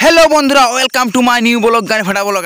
Hello बंधुरा welcome to my new blog গান ফাটা ব্লগ।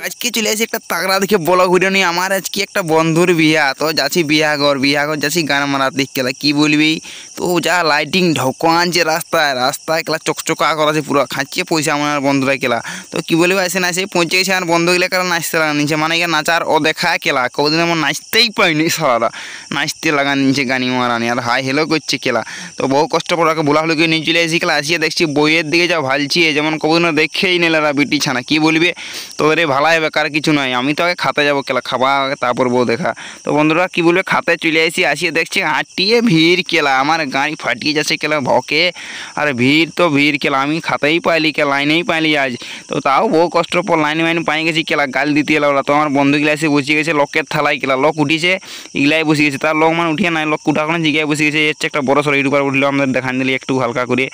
আজকে চলে আসি একটা তাগড়া দেখে ব্লগ ভিডিও নিয়ে। আমার আজকে একটা বন্ধুর বিয়া, তো যাচ্ছি বিয়াঘর যাচ্ছি গান মারা দেখতে। কি বলবি, তো যা লাইটিং ঢোকান যে রাস্তায় কেলা চকচকা করা আছে, পুরো খাচ্ছে পয়সা আমার বন্ধুরা কেলা। তো কি বলবি, আসে না এসে পৌঁছে গেছে আর বন্ধু গেলে কেলা নাচতে লাগা নিচ্ছে, মানে নাচার ও দেখা কেলা কদিন আমার নাচতেই পাইনি, সারা নাচতে লাগা নিচ্ছে গানি মারানি আর হাই হেলো করছে কেলা। তো বহু কষ্ট করে ওকে বোলা হলো নিয়ে চলে এসেছি কেলা। আসিয়ে দেখছি বইয়ের দিকে যা ভালছি, যেমন কদিন দেখেই নিলারা বিটি ছানা। কি বলবি, তোরে ভালাই বেকার কিছু নয়, আমি তো আগে খাতে যাবো কেলা, খাবা তারপর বউ দেখা। তো বন্ধুরা কি বলবে, খাতে চলে আসিয়ে দেখছি আটিয়ে ভিড় কেলা, আমার গাড়ি ফাটিয়ে যাচ্ছে কেলা ভকে। আর ভিড় তো ভিড় কেলা, আমি খাতেই পাইলি কেলা, লাইনেই পাইলি আজ। তো তাও বহু কষ্টর পর লাইন পাই গেছি কেলা, গাল দিতে এলো ওরা। তো আমার বন্ধুগুলা এসে বসে গেছে লকের থালায় কেলা, লক উঠিছে এগুলাই বসে গেছে, তার লক মানে উঠিয়ে নাই, লক উঠা কোনো জিগায় বসে গেছে। হচ্ছে একটা বড় সড়ো ইউটিউবার উঠলো, আমাদের দেখান দিলি একটু হালকা করে।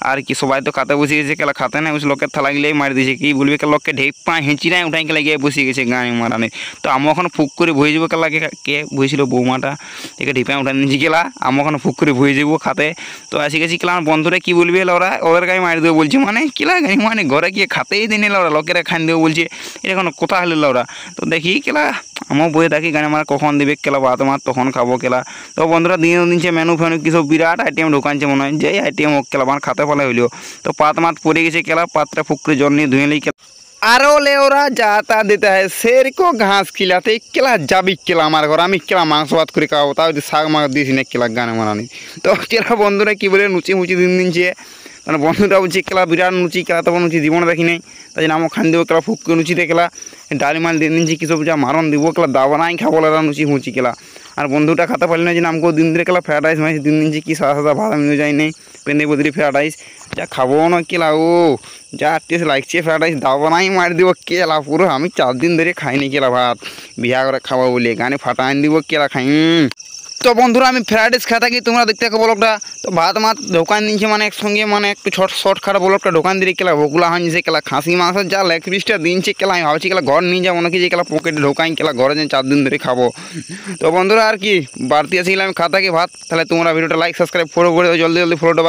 আর কি সবাই তো খাতে বসে গেছে কেলা, খাতে নাই বসে লকের থালা গিলাই মারি দিয়েছে। কি বলবি কেলা, লককে ঢেক পা হেঁচি নাই উঠাই কেলা গিয়ে বসে গেছে গান মারানে। তো আমি ওখানে ফুক করে ভয়ে যাবো কেলা, কে বইছিল বৌমাটা, একে ঢেপা উঠা নিয়েছি কেলা, আমি ওখানে ফুক করে ভয়ে যাবো খাতে। তো আসি গেছি কেলা, আমার বন্ধুরা কি বলবি ওরা, ওদের গায়ে মারি দেবো বলছে, মানে কেলা গাড়ি মানে ঘরে গিয়ে খাতেই দিন এলো ওরা, লোকেরা খান দেবো বলছে, এটা কোনো কথা হলো ওরা। তো দেখি কেলা আমার বইয়ে থাকি গানে মারা কখন দেবে কেলা, ভাত মার তখন খাবো কেলা। তো বন্ধুরা দিন দিনছে মেনু ফেনু কিছু বিরাট আইটেম ঢোকানছে মনে হয়, যেই আইটেম হোক কেলা আমার খাতে ফেলা হইলো। তো পাত মাত পড়ে গেছে কেলা, পাতটা ফুকরে জল নিয়ে ধুয়ে কেলা। আরও লেওরা যাতা দিতে হয় সেরকম ঘাস খিলাতে কেলা যাবি কেলা আমার ঘর, আমি কেলা মাংস ভাত করে খাওয়াবো, তাও শাক মাছ দিয়েছি না কেলা গানে মারানি। তো কেলা বন্ধুরা কী বলে নুচি মুচি দিন দিনছে, মানে বন্ধুরা বলছে কেলা বিরাট নুচি কেলা, তখন নুচি জীবনে দেখি নাই, তাই জন্য আমার খান দেবো কেলা ফুককে নুচিতে কেলা, ডালি মাল দিন দিনছি কী সব যা মারণ দিব কেলা, দাবা নাই খাবো লাগা নুচি মুচি কেলা। আর বন্ধুটা খাতে পারলি না যে আমাকে দিন ধরে কেলা ফ্রাইড রাইস মাইস দিন দিনছি, কি সাদা সাদা ভাত মিলে যায় নেই পেন্দে বদলি ফ্রাইড রাইস যা খাবো না কেলা, ও যা টেস্ট লাগছে ফ্রাইড রাইস, দাবা নাই মারি দিব কেলা পুরো। আমি 4 দিন ধরে খাইনি কেলা ভাত, বিয়া করে খাবো বলে গানে ফাটা আনি দিব কেলা খাই। তো বন্ধুরা আমি ফ্রাইড রাইস খেয়ে থাকি, তোমরা দেখতে থাকো ব্লগটা। তো ভাত মাত ঢোকান দিচ্ছে, মানে একসঙ্গে মানে একটু শর্ট খাটা ব্লগটা ঢোকান দিলে কেলা ভোগুলা হাঁজছে কেলা, খাসি মাংসের যা লেগ পিসটা দিনছে কেলা, আমি ভাবছি কেলা ঘর নিয়ে যাবো নাকি, যে কেলা পকেটে ঢোকাই কেলা ঘরে যে 4 দিন ধরে খাবো। তো বন্ধুরা আর কি বাড়তি আসি আমি খা থাকি ভাত। তাহলে তোমরা ভিডিওটা লাইক সাবস্ক্রাইব ফলো করে জলদি ফলোটা।